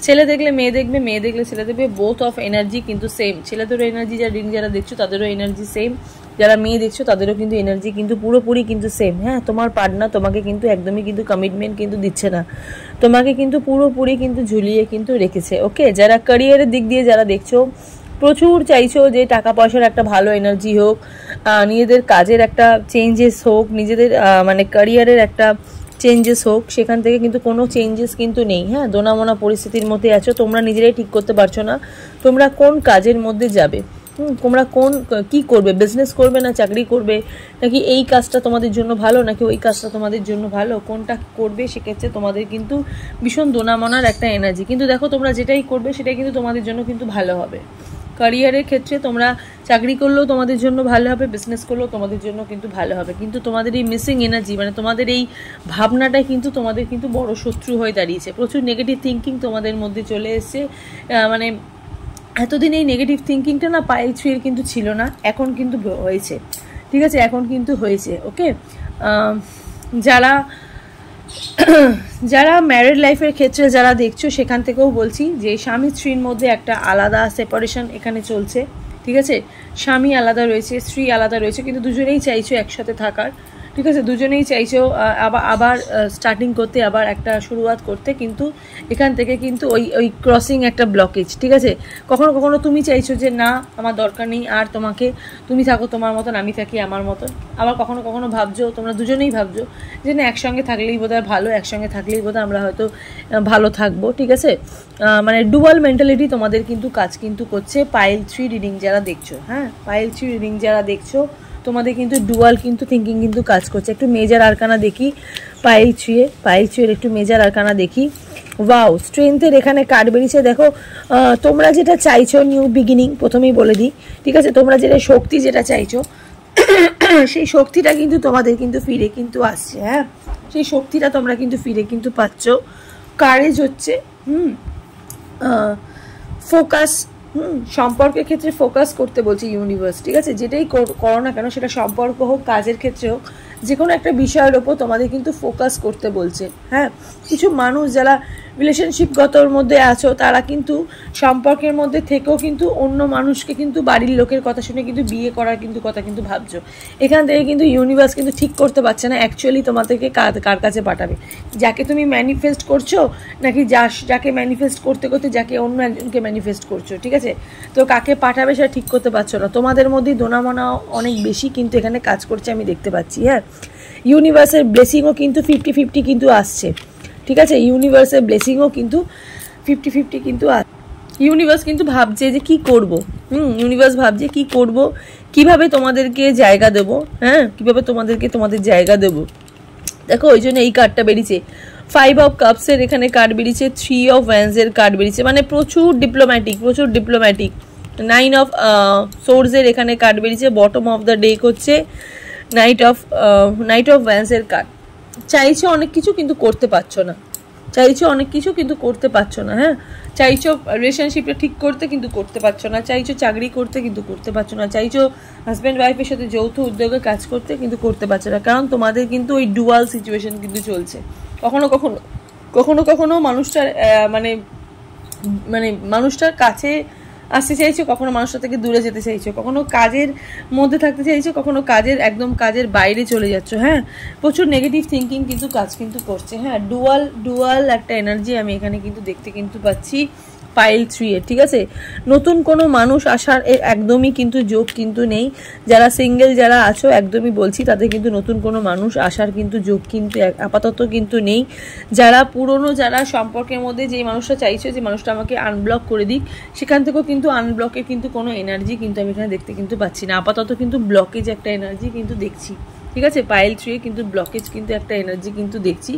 ছেলে দেখলে মেয়ে দেখবে, মেয়ে দেখলে ছেলে দেখবে, বোথ অফ এনার্জি কিন্তু সেম। ছেলেদেরও এনার্জি, যারা রিং যারা দেখছো তাদেরও এনার্জি সেম, যারা মেয়ে দেখছো তাদেরও কিন্তু এনার্জি কিন্তু পুরোপুরি কিন্তু সেম। হ্যাঁ, তোমার পার্টনার তোমাকে কিন্তু একদমই কিন্তু কমিটমেন্ট কিন্তু দিচ্ছে না, তোমাকে কিন্তু পুরোপুরি কিন্তু ঝুলিয়ে কিন্তু রেখেছে। ওকে, যারা ক্যারিয়ারের দিক দিয়ে যারা দেখছো, প্রচুর চাইছো যে টাকা পয়সার একটা ভালো এনার্জি হোক, নিজেদের কাজের একটা চেঞ্জেস হোক, নিজেদের মানে ক্যারিয়ারের একটা চেঞ্জেস হোক, সেখান থেকে কিন্তু কোনো চেঞ্জেস কিন্তু নেই। হ্যাঁ, দোনামোনা পরিস্থিতির মধ্যে আছো, তোমরা নিজেরাই ঠিক করতে পারছো না তোমরা কোন কাজের মধ্যে যাবে। তোমরা কি করবে, বিজনেস করবে না চাকরি করবে, নাকি এই কাজটা তোমাদের জন্য ভালো নাকি ওই কাজটা তোমাদের জন্য ভালো, কোনটা করবে? সেক্ষেত্রে তোমাদের কিন্তু ভীষণ দোনামনার একটা এনার্জি। কিন্তু দেখো, তোমরা যেটাই করবে সেটাই কিন্তু তোমাদের জন্য কিন্তু ভালো হবে। ক্যারিয়ারের ক্ষেত্রে তোমরা চাকরি করলেও তোমাদের জন্য ভালো হবে, বিজনেস করলেও তোমাদের জন্য কিন্তু ভালো হবে। কিন্তু তোমাদের এই মিসিং এনার্জি, মানে তোমাদের এই ভাবনাটাই কিন্তু তোমাদের কিন্তু বড় শত্রু হয়ে দাঁড়িয়েছে। প্রচুর নেগেটিভ থিঙ্কিং তোমাদের মধ্যে চলে এসছে। মানে এতদিন এই নেগেটিভ থিঙ্কিংটা না পাইল থ্রির কিন্তু ছিল না, এখন কিন্তু হয়েছে, ঠিক আছে? এখন কিন্তু হয়েছে। ওকে, যারা যারা ম্যারিড লাইফের ক্ষেত্রে যারা দেখছো, সেখান থেকেও বলছি যে স্বামী স্ত্রীর মধ্যে একটা আলাদা সেপারেশন এখানে চলছে, ঠিক আছে? স্বামী আলাদা রয়েছে, স্ত্রী আলাদা রয়েছে, কিন্তু দুজনেই চাইছো একসাথে থাকার, ঠিক আছে? দুজনেই চাইছো আবার স্টার্টিং করতে, আবার একটা শুরুয়াত করতে, কিন্তু এখান থেকে কিন্তু ওই ক্রসিং একটা ব্লকেজ, ঠিক আছে? কখনো কখনো তুমি চাইছো যে না, আমার দরকার নেই আর তোমাকে, তুমি থাকো তোমার মতন, আমি থাকি আমার মতন। আবার কখনো কখনো ভাবছো, তোমরা দুজনেই ভাবছো যে না, একসঙ্গে থাকলেই বোধহয় ভালো, একসঙ্গে থাকলেই বোধহয় আমরা হয়তো ভালো থাকবো, ঠিক আছে? মানে ডুয়াল মেন্টালিটি তোমাদের কিন্তু কাজ কিন্তু করছে। পাইল থ্রি রিডিং যারা দেখছো, হ্যাঁ, পাইল থ্রি রিডিং যারা দেখছো, তোমাদের কিন্তু ডুয়াল কিন্তু থিঙ্কিং কিন্তু কাজ করছে। একটু মেজার আরকানা দেখি পাইল থ্রিয়ের একটু মেজার আরকানা দেখি। ওয়াও, স্ট্রেংথের এখানে কার্ড বেরিয়েছে। দেখো, তোমরা যেটা চাইছো নিউ বিগিনিং, প্রথমেই বলে দিই, ঠিক আছে? তোমরা যেটা শক্তি যেটা চাইছো সেই শক্তিটা কিন্তু তোমাদের কিন্তু ফিরে কিন্তু আসছে। হ্যাঁ, সেই শক্তিটা তোমরা কিন্তু ফিরে কিন্তু পাচ্ছ। কারেজ হচ্ছে, ফোকাস, সম্পর্কের ক্ষেত্রে ফোকাস করতে বলছে ইউনিভার্স, ঠিক আছে? যেটাই করো না কেন, সেটা সম্পর্ক হোক, কাজের ক্ষেত্রে হোক, যে কোনো একটা বিষয়ের ওপর তোমাদের কিন্তু ফোকাস করতে বলছে। হ্যাঁ, কিছু মানুষ যারা রিলেশনশিপগতর মধ্যে আছো, তারা কিন্তু সম্পর্কের মধ্যে থেকেও কিন্তু অন্য মানুষকে কিন্তু বাড়ির লোকের কথা শুনে কিন্তু বিয়ে করার কিন্তু কথা কিন্তু ভাবছো। এখান থেকে কিন্তু ইউনিভার্স কিন্তু ঠিক করতে পারছে না অ্যাকচুয়ালি তোমাদেরকে কার কাছে পাঠাবে, যাকে তুমি ম্যানিফেস্ট করছো, নাকি যাকে ম্যানিফেস্ট করতে করতে যাকে অন্য একজনকে ম্যানিফেস্ট করছো, ঠিক আছে? তো কাকে পাঠাবে সেটা ঠিক করতে পারছো না। তোমাদের মধ্যেই দোনামনা অনেক বেশি কিন্তু এখানে কাজ করছে, আমি দেখতে পাচ্ছি। হ্যাঁ, ইউনিভার্সের ব্লেসিংও কিন্তু 50-50 কিন্তু আসছে, ঠিক আছে? ইউনিভার্সের ব্লেসিংও কিন্তু 50-50 কিন্তু ইউনিভার্স কিন্তু ভাবছে যে কি করব। ইউনিভার্স ভাবছে কি করব, কিভাবে তোমাদেরকে জায়গা দেব। হ্যাঁ, কিভাবে তোমাদের জায়গা দেব। দেখো, ওই জন্য এই কার্ডটা বেরিয়েছে, 5 অফ কাপসের এখানে কার্ড বেরিয়েছে, 3 অফ ওয়ান্সের কার্ড বেরিয়েছে, মানে প্রচুর ডিপ্লোম্যাটিক। 9 অফ সোর্সের এখানে কার্ড বেরিয়েছে। বটম অফ দ্য ডেক হচ্ছে নাইট অফ ওয়ান্সের কার্ড। চাইছো অনেক কিছু কিন্তু করতে পারছো না, হ্যাঁ। চাইছো রিলেশনশিপটা ঠিক করতে কিন্তু করতে পারছো না, চাইছো চাকরি করতে কিন্তু করতে পারছো না, চাইছো হাজব্যান্ড ওয়াইফের সাথে যৌথ উদ্যোগে কাজ করতে কিন্তু করতে পারছো না, কারণ তোমাদের কিন্তু ওই ডুয়াল সিচুয়েশন কিন্তু চলছে। কখনো মানুষটার মানে মানুষটার কাছে আসতে চাইছো, কখনো মানুষটার থেকে দূরে যেতে চাইছো, কখনো কাজের মধ্যে থাকতে চাইছো, কখনো কাজের বাইরে চলে যাচ্ছ, হ্যাঁ। প্রচুর নেগেটিভ থিঙ্কিং কিন্তু কাজ কিন্তু করছে, হ্যাঁ। ডুয়াল একটা এনার্জি আমি এখানে কিন্তু দেখতে কিন্তু পাচ্ছি পাইল 3 এর, ঠিক আছে। নতুন কোনো মানুষ আসার একদমই কিন্তু যোগ কিন্তু নেই। যারা সিঙ্গেল যারা আছো একদমই বলছি তাদের কিন্তু নতুন কোনো মানুষ আসার কিন্তু যোগ কিন্তু আপাতত কিন্তু নেই। যারা পুরনো যারা সম্পর্কের মধ্যে যে মানুষটা চাইছো যে মানুষটা আমাকে আনব্লক করে দিক, সেখান থেকেও কিন্তু আনব্লকের কিন্তু কোনো এনার্জি কিন্তু আমি এখানে দেখতে কিন্তু পাচ্ছি না। আপাতত কিন্তু ব্লকেজ একটা এনার্জি কিন্তু দেখছি, ঠিক আছে। পাইল 3 কিন্তু ব্লকেজ কিন্তু একটা এনার্জি কিন্তু দেখছি।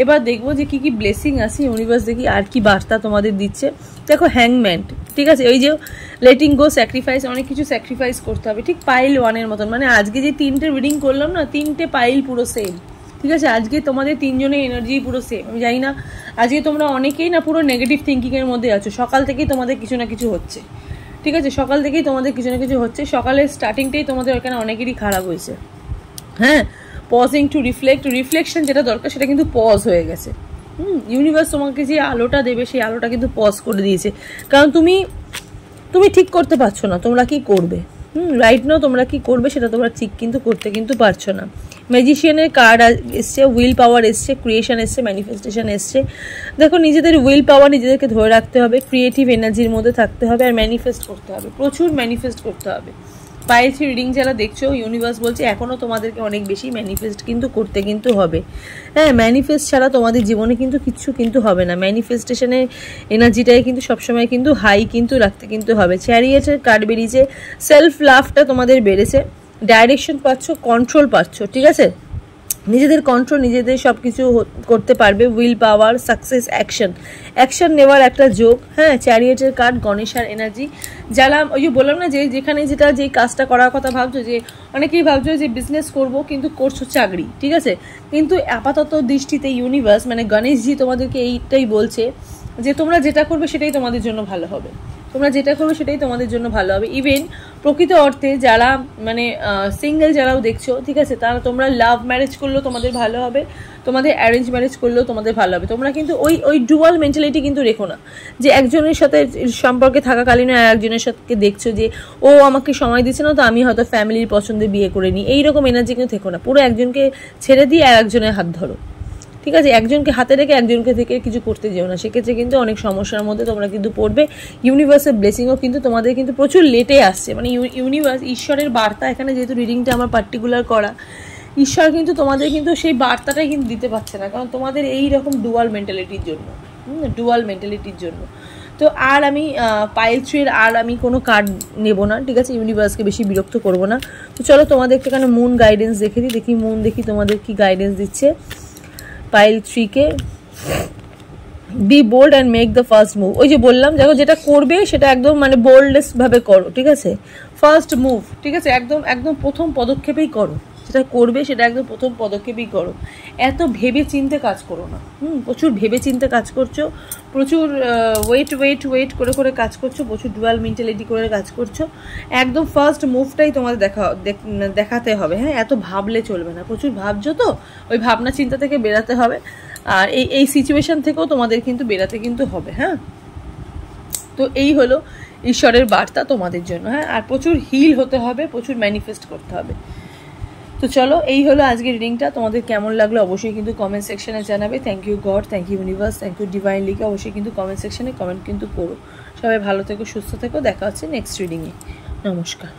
এবার দেখবো যে কি ব্লেসিং আছে ইউনিভার্স, দেখি আর কি বার্তা তোমাদের দিচ্ছে। দেখো হ্যাংম্যান, ঠিক আছে। ওই যে লেটিং গো, স্যাক্রিফাইস, অনেক কিছু স্যাক্রিফাইস করতে হবে, ঠিক পাইল 1 এর মতন। মানে আজকে যে 3টে রিডিং করলাম না, 3টে পাইল পুরো সেম, ঠিক আছে। আজকে তোমাদের 3 জনের এনার্জি পুরো সেম। আমি জানি না আজকে তোমরা অনেকেই না পুরো নেগেটিভ থিঙ্কিংয়ের মধ্যে আছো। সকাল থেকেই তোমাদের কিছু না কিছু হচ্ছে, ঠিক আছে। সকাল থেকেই তোমাদের কিছু না কিছু হচ্ছে। সকালের স্টার্টিংটাই তোমাদের ওখানে অনেকেরই খারাপ হয়েছে, হ্যাঁ। পজিং টু রিফ্লেকশন যেটা দরকার সেটা কিন্তু পজ হয়ে গেছে। ইউনিভার্স তোমাকে যে আলোটা দেবে সেই আলোটা কিন্তু পজ করে দিয়েছে, কারণ তুমি ঠিক করতে পারছো না তোমরা কি করবে। রাইট নাও তোমরা কি করবে সেটা তোমরা ঠিক কিন্তু করতে কিন্তু পারছো না। ম্যাজিশিয়ানের কার্ড এসছে, উইল পাওয়ার এসছে, ক্রিয়েশন এসছে, ম্যানিফেস্টেশন এসছে। দেখো নিজেদের উইল পাওয়ার নিজেদেরকে ধরে রাখতে হবে, ক্রিয়েটিভ এনার্জির মধ্যে থাকতে হবে, আর ম্যানিফেস্ট করতে হবে, প্রচুর ম্যানিফেস্ট করতে হবে। পাইল 3 রিডিং যারা দেখছো ইউনিভার্স বলছে এখনও তোমাদেরকে অনেক বেশি ম্যানিফেস্ট কিন্তু করতে কিন্তু হবে, হ্যাঁ। ম্যানিফেস্ট ছাড়া তোমাদের জীবনে কিন্তু কিচ্ছু কিন্তু হবে না। ম্যানিফেস্টেশনের এনার্জিটাই কিন্তু সবসময় কিন্তু হাই কিন্তু রাখতে কিন্তু হবে। চ্যারিয়েটের কার্ড বেরিয়েছে, সেলফ লাভটা তোমাদের বেড়েছে, ডাইরেকশন পাচ্ছ, কন্ট্রোল পাচ্ছ, ঠিক আছে। নিজেদের কন্ট্রোল নিজেদের সব কিছু করতে পারবে। উইল পাওয়ার, সাকসেস, অ্যাকশন নেওয়ার একটা যোগ, হ্যাঁ। চ্যারিয়েটের কার্ড, গণেশার এনার্জি। যারা ওই যে বললাম না যে যেখানে যেই কাজটা করার কথা ভাবছো, যে অনেকেই ভাবছো যে বিজনেস করব কিন্তু করছো চাকরি, ঠিক আছে। কিন্তু আপাতত দৃষ্টিতে ইউনিভার্স মানে গণেশজি তোমাদেরকে এইটাই বলছে যে তোমরা যেটা করবে সেটাই তোমাদের জন্য ভালো হবে, ইভেন প্রকৃত অর্থে যারা মানে সিঙ্গেল যারাও দেখছো, ঠিক আছে, তারা তোমরা লাভ ম্যারেজ করলেও তোমাদের ভালো হবে, তোমাদের অ্যারেঞ্জ ম্যারেজ করলেও তোমাদের ভালো হবে। তোমরা কিন্তু ওই ডুয়াল মেন্টালিটি কিন্তু রেখো না, যে একজনের সাথে সম্পর্কে থাকাকালীন একজনের সাথে দেখছো যে ও আমাকে সময় দিচ্ছে না, তো আমি হয়তো ফ্যামিলির পছন্দে বিয়ে করে নিই, এইরকম এনার্জি কিন্তু থেকো না। পুরো একজনকে ছেড়ে দিয়ে আর একজনের হাত ধরো, ঠিক আছে। একজনকে হাতে রেখে একজনকে থেকে কিছু করতে যেও না, সেক্ষেত্রে কিন্তু অনেক সমস্যার মধ্যে তোমরা কিন্তু পড়বে। ইউনিভার্সের ব্লেসিংও কিন্তু তোমাদের কিন্তু প্রচুর লেটে আসছে, মানে ইউনিভার্স ঈশ্বরের বার্তা এখানে যেহেতু রিডিংটা আমার পার্টিকুলার করা, ঈশ্বর কিন্তু তোমাদের কিন্তু সেই বার্তাটাই কিন্তু দিতে পারছে না, কারণ তোমাদের এই রকম ডুয়াল মেন্টালিটির জন্য। তো আর আমি পাইল 3 আর আমি কোনো কার্ড নেব না, ঠিক আছে। ইউনিভার্সকে বেশি বিরক্ত করব না। তো চলো তোমাদের এখানে মুন গাইডেন্স দেখি মুন দেখি তোমাদের কি গাইডেন্স দিচ্ছে পাইল 3 কে। Be bold and make the first move. ওই যে বললাম দেখো যেটা করবে সেটা একদম মানে বোল্ডনেস ভাবে করো, ঠিক আছে। ফার্স্ট মুভ, ঠিক আছে, একদম প্রথম পদক্ষেপেই করো, যেটা করবে সেটা একদম প্রথম পদক্ষেপেই করো। এত ভেবে চিন্তে কাজ করো না, প্রচুর ভেবে চিন্তে কাজ করছো, প্রচুর ওয়েট করে কাজ করছো, প্রচুর ডুয়াল মেন্টালিটি করে কাজ করছো। একদম ফার্স্ট মুভটাই তোমাদের দেখাতে হবে, হ্যাঁ। এত ভাবলে চলবে না, প্রচুর ভাবছো তো ওই ভাবনা চিন্তা থেকে বেরাতে হবে, আর এই সিচুয়েশন থেকেও তোমাদের কিন্তু বেরাতে কিন্তু হবে, হ্যাঁ। তো এই হলো ঈশ্বরের বার্তা তোমাদের জন্য, হ্যাঁ। আর প্রচুর হিল হতে হবে, প্রচুর ম্যানিফেস্ট করতে হবে। তো চলো এই হলো আজকের রিডিংটা। তোমাদের কেমন লাগলো অবশ্যই কিন্তু কমেন্ট সেকশনে জানাবে। Thank you God, thank you universe, thank you divine লিগে অবশ্যই কিন্তু কমেন্ট সেকশনে কমেন্ট কিন্তু করো। সবাই ভালো থেকো, সুস্থ থেকো, দেখা হচ্ছে নেক্সট রিডিংয়ে। নমস্কার।